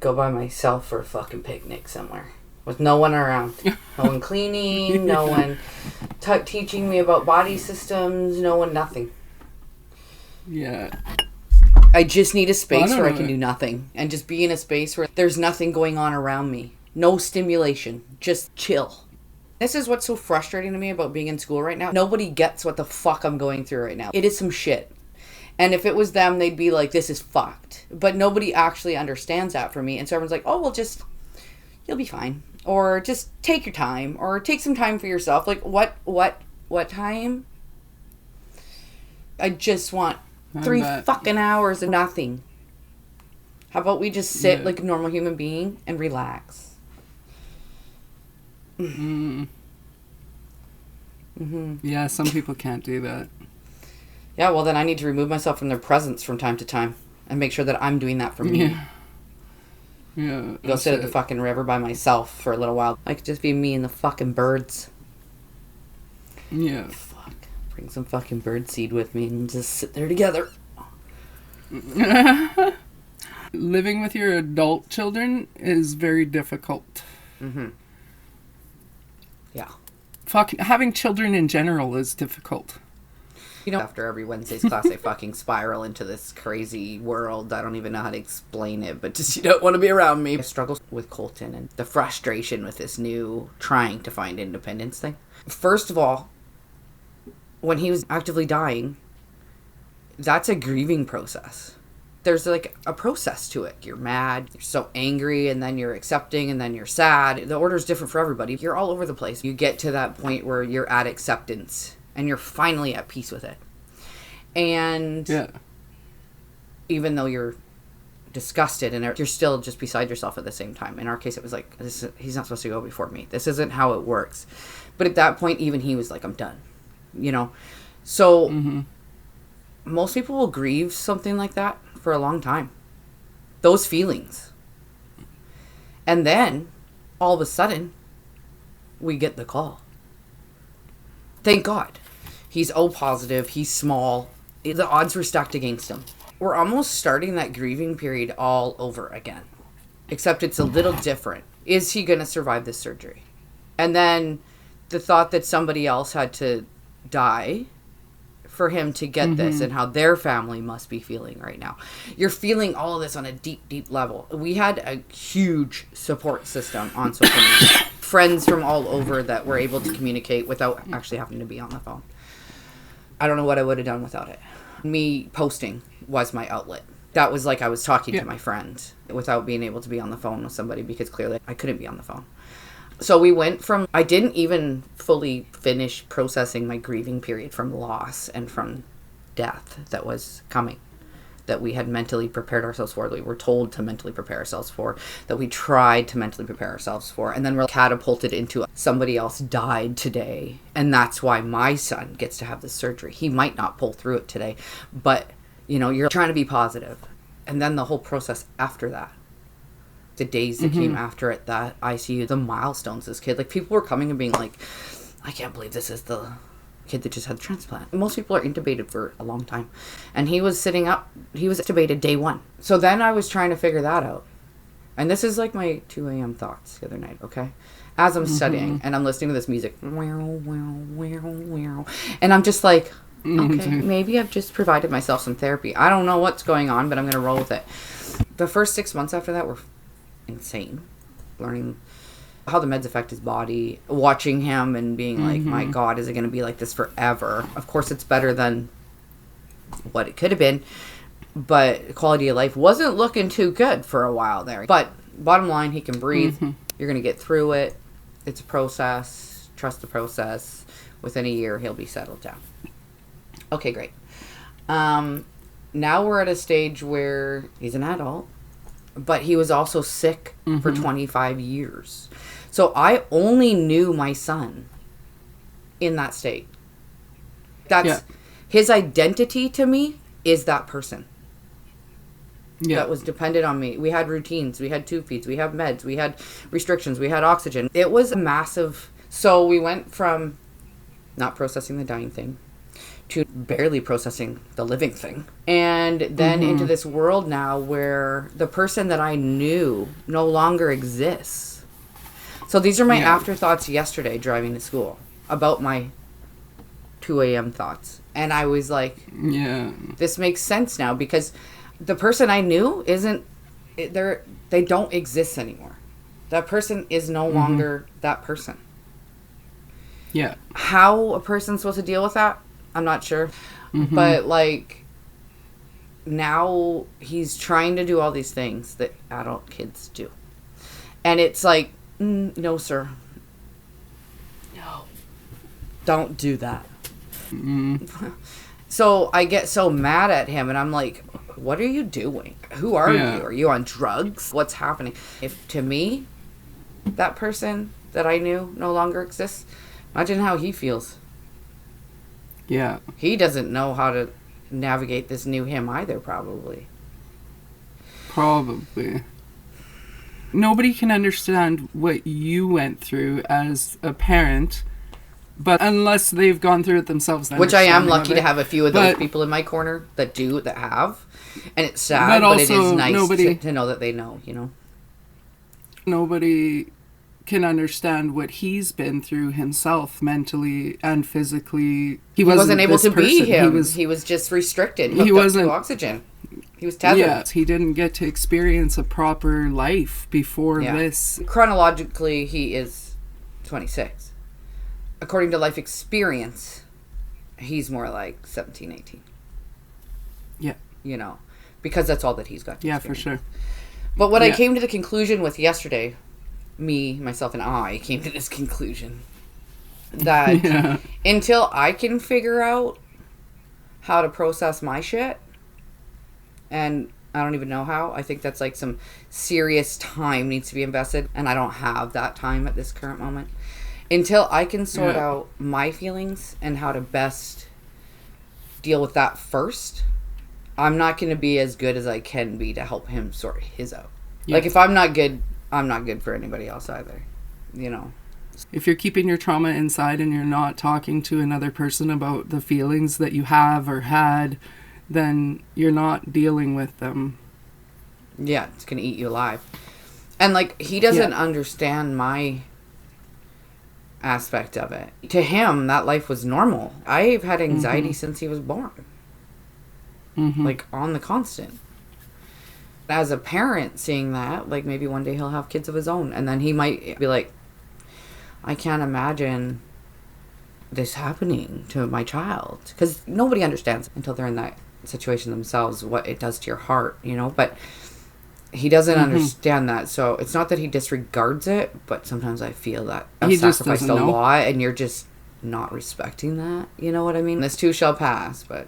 go by myself for a fucking picnic somewhere with no one around. No one cleaning, no one teaching me about body systems, no one nothing. Yeah. I just need a space where I can do nothing and just be in a space where there's nothing going on around me. No stimulation. Just chill. This is what's so frustrating to me about being in school right now. Nobody gets what the fuck I'm going through right now. It is some shit. And if it was them, they'd be like, this is fucked. But nobody actually understands that for me. And so everyone's like, oh, well, just, you'll be fine. Or just take your time. Or take some time for yourself. Like, what time? I just want 3 fucking hours of nothing. How about we just sit like a normal human being and relax? Mm-hmm. Yeah, some people can't do that. Yeah, well then I need to remove myself from their presence from time to time and make sure that I'm doing that for me. Yeah. Go sit at the fucking river by myself for a little while. I could just be me and the fucking birds. Yeah. Fuck. Bring some fucking bird seed with me and just sit there together. Living with your adult children is very difficult. Mm-hmm. Yeah. Having children in general is difficult. You know, after every Wednesday's class, I fucking spiral into this crazy world. I don't even know how to explain it, but just you don't want to be around me. I struggle with Colton and the frustration with this new trying to find independence thing. First of all, when he was actively dying, that's a grieving process. There's like a process to it. You're mad, you're so angry, and then you're accepting, and then you're sad. The order's different for everybody. You're all over the place. You get to that point where you're at acceptance, and you're finally at peace with it. And even though you're disgusted, and you're still just beside yourself at the same time. In our case, it was like, he's not supposed to go before me. This isn't how it works. But at that point, even he was like, I'm done. You know? So, most people will grieve something like that for a long time. Those feelings. And then, all of a sudden, we get the call. Thank God. He's O positive. He's small. The odds were stacked against him. We're almost starting that grieving period all over again. Except it's a little different. Is he going to survive this surgery? And then the thought that somebody else had to die for him to get this, and how their family must be feeling right now. You're feeling all of this on a deep, deep level. We had a huge support system on social media. Friends from all over that were able to communicate without actually having to be on the phone. I don't know what I would have done without it. Me posting was my outlet. That was like I was talking to my friend without being able to be on the phone with somebody, because clearly I couldn't be on the phone. So we went from, I didn't even fully finish processing my grieving period from loss and from death that was coming, that we had mentally prepared ourselves for, that we were told to mentally prepare ourselves for, that we tried to mentally prepare ourselves for, and then we're catapulted into somebody else died today, and that's why my son gets to have this surgery. He might not pull through it today, but, you know, you're trying to be positive. And then the whole process after that. The days that came after it, that ICU, the milestones, this kid, like people were coming and being like, I can't believe this is the kid that just had the transplant. Most people are intubated for a long time. And he was sitting up, he was intubated day 1. So then I was trying to figure that out. And this is like my 2 a.m. thoughts the other night, okay? As I'm studying and I'm listening to this music, and I'm just like, okay, maybe I've just provided myself some therapy. I don't know what's going on, but I'm going to roll with it. The first 6 months after that were insane. Learning how the meds affect his body, watching him and being like, my God, is it going to be like this forever? Of course, it's better than what it could have been, but quality of life wasn't looking too good for a while there. But bottom line, he can breathe. You're going to get through it. It's a process. Trust the process. Within a year, he'll be settled down. Okay, great. Now we're at a stage where he's an adult, but he was also sick for 25 years. So I only knew my son in that state. That's his identity to me is that person. That was dependent on me. We had routines. We had tube feeds. We had meds. We had restrictions. We had oxygen. It was massive. So we went from not processing the dying thing to barely processing the living thing. And then into this world now where the person that I knew no longer exists. So these are my afterthoughts yesterday driving to school about my 2 a.m. thoughts. And I was like, this makes sense now, because the person I knew they don't exist anymore. That person is no longer that person. Yeah. How a person's supposed to deal with that, I'm not sure. But, like, now he's trying to do all these things that adult kids do. And it's like, no, sir. No. Don't do that. So I get so mad at him, and I'm like, what are you doing? Who are you? Are you on drugs? What's happening? If, to me, that person that I knew no longer exists, imagine how he feels. Yeah. He doesn't know how to navigate this new him either, probably. Probably. Nobody can understand what you went through as a parent, but unless they've gone through it themselves. Which I am lucky to have a few of those people in my corner that have. And it's sad, but it is nice to know that they know, you know. Nobody can understand what he's been through himself, mentally and physically. He wasn't able to be him. He was just restricted. He wasn't to oxygen. He was tethered. Yeah, he didn't get to experience a proper life before this. Chronologically, he is 26. According to life experience, he's more like 17, 18. Yeah. You know, because that's all that he's got to experience. For sure. But what I came to the conclusion with yesterday, myself, and I came to this conclusion that until I can figure out how to process my shit, and I don't even know how, I think that's like some serious time needs to be invested, and I don't have that time at this current moment. Until I can sort out my feelings and how to best deal with that first, I'm not going to be as good as I can be to help him sort his out. Yeah. Like, if I'm not good, I'm not good for anybody else either, you know. If you're keeping your trauma inside and you're not talking to another person about the feelings that you have or had, then you're not dealing with them. Yeah, it's going to eat you alive. And, like, he doesn't understand my aspect of it. To him, that life was normal. I've had anxiety since he was born. Like, on the constant. As a parent, seeing that, like, maybe one day he'll have kids of his own, and then he might be like, I can't imagine this happening to my child. Because nobody understands until they're in that situation themselves what it does to your heart, you know? But he doesn't understand that. So it's not that he disregards it, but sometimes I feel that I've sacrificed a lot, and you're just not respecting that. You know what I mean? This too shall pass, but...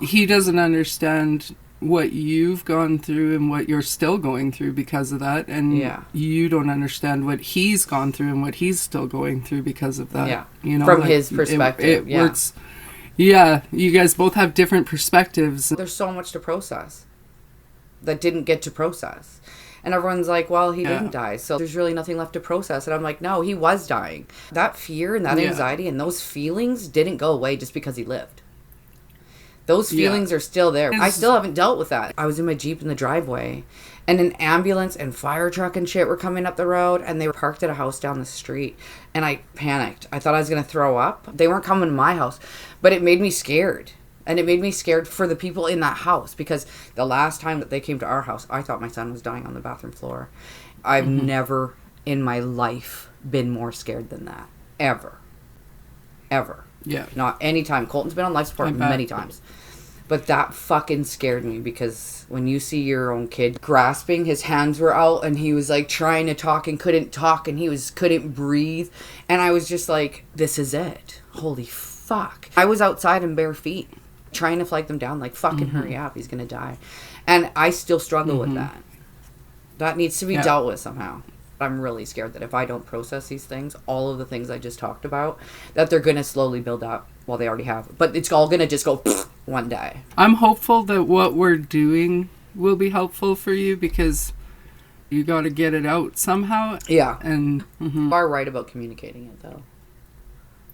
He doesn't understand what you've gone through and what you're still going through because of that, and you don't understand what he's gone through and what he's still going through because of that. Yeah, you know, from like, his perspective. It works. Yeah, you guys both have different perspectives. There's so much to process that didn't get to process. And everyone's like, well, he didn't die, so there's really nothing left to process. And I'm like, no, he was dying. That fear and that anxiety and those feelings didn't go away just because he lived. Those feelings are still there. I still haven't dealt with that. I was in my Jeep in the driveway, and an ambulance and fire truck and shit were coming up the road, and they were parked at a house down the street, and I panicked. I thought I was going to throw up. They weren't coming to my house, but it made me scared. And it made me scared for the people in that house, because the last time that they came to our house, I thought my son was dying on the bathroom floor. I've never in my life been more scared than that. Ever. Ever. Yeah. Not any time. Colton's been on life support many times. But that fucking scared me, because when you see your own kid grasping, his hands were out and he was like trying to talk and couldn't talk, and he couldn't breathe. And I was just like, this is it. Holy fuck. I was outside in bare feet trying to flag them down, like, fucking hurry up. He's going to die. And I still struggle with that. That needs to be dealt with somehow. I'm really scared that if I don't process these things, all of the things I just talked about, that they're going to slowly build up. Well, they already have. But it's all going to just go one day. I'm hopeful that what we're doing will be helpful for you, because you got to get it out somehow. Yeah. And you are right about communicating it, though.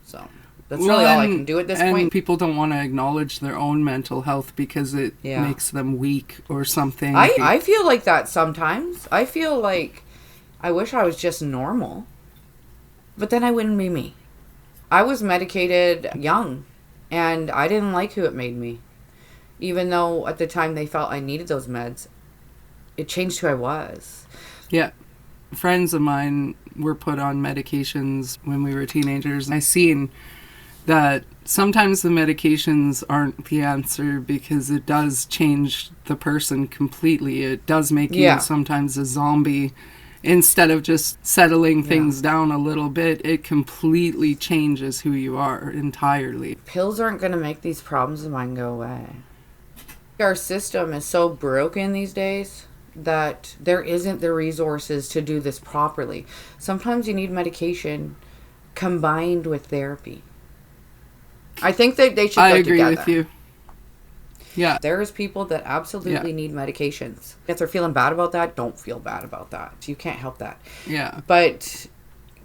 So. That's really all I can do at this point. People don't want to acknowledge their own mental health because it makes them weak or something. I feel like that sometimes. I feel like I wish I was just normal. But then I wouldn't be me. I was medicated young, and I didn't like who it made me. Even though at the time they felt I needed those meds, it changed who I was. Yeah. Friends of mine were put on medications when we were teenagers. And I seen that sometimes the medications aren't the answer because it does change the person completely. It does make you sometimes a zombie. Instead of just settling things down a little bit, it completely changes who you are entirely. Pills aren't going to make these problems of mine go away. Our system is so broken these days that there isn't the resources to do this properly. Sometimes you need medication combined with therapy. I think that they should go together. I agree with you. Yeah. There's people that absolutely need medications. If they're feeling bad about that, don't feel bad about that. You can't help that. Yeah. But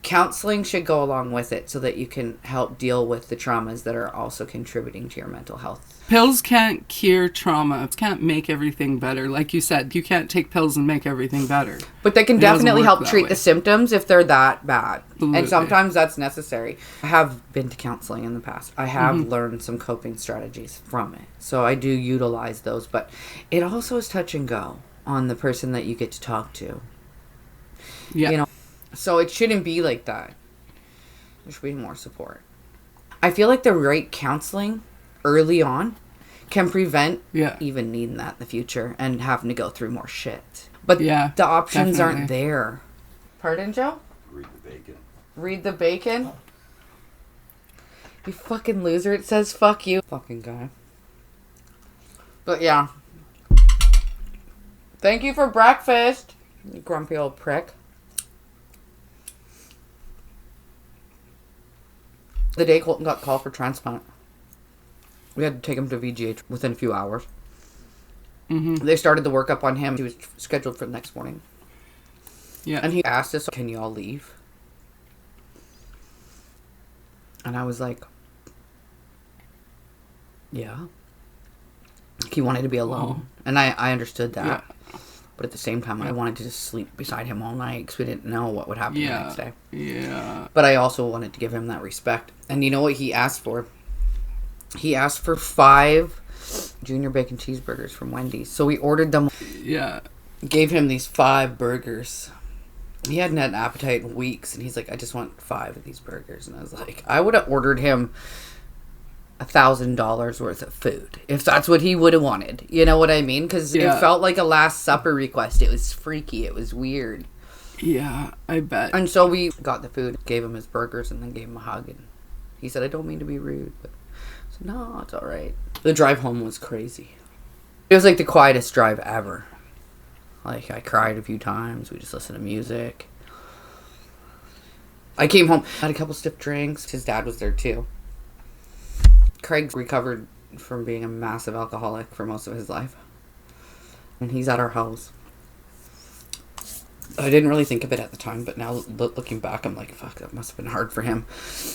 counseling should go along with it so that you can help deal with the traumas that are also contributing to your mental health. Pills can't cure trauma. It can't make everything better. Like you said, you can't take pills and make everything better. But they can definitely help treat the symptoms if they're that bad. Absolutely. And sometimes that's necessary. I have been to counseling in the past. I have learned some coping strategies from it. So I do utilize those. But it also is touch and go on the person that you get to talk to. Yeah. You know? So it shouldn't be like that. There should be more support. I feel like the right counseling early on can prevent even needing that in the future and having to go through more shit. But the options aren't there. Pardon, Joe? Read the bacon. Read the bacon? You fucking loser. It says fuck you. Fucking guy. But yeah. Thank you for breakfast, you grumpy old prick. The day Colton got called for transplant, we had to take him to VGH within a few hours. They started the workup on him. He was scheduled for the next morning. Yeah. And he asked us, can you all leave? And I was like, yeah. He wanted to be alone. And I understood that. Yeah. But at the same time, I wanted to just sleep beside him all night because we didn't know what would happen the next day. Yeah. But I also wanted to give him that respect. And you know what he asked for? He asked for 5 junior bacon cheeseburgers from Wendy's. So we ordered them. Yeah. Gave him these 5 burgers. He hadn't had an appetite in weeks. And he's like, I just want 5 of these burgers. And I was like, I would have ordered him $1,000 worth of food if that's what he would have wanted. You know what I mean? Because it felt like a Last Supper request. It was freaky. It was weird. Yeah, I bet. And so we got the food, gave him his burgers, and then gave him a hug. And he said, I don't mean to be rude, but I said, no, it's all right. The drive home was crazy. It was like the quietest drive ever. Like, I cried a few times. We just listened to music. I came home, had a couple stiff drinks. His dad was there too. Craig recovered from being a massive alcoholic for most of his life. And he's at our house. I didn't really think of it at the time, but now looking back, I'm like, fuck, that must have been hard for him.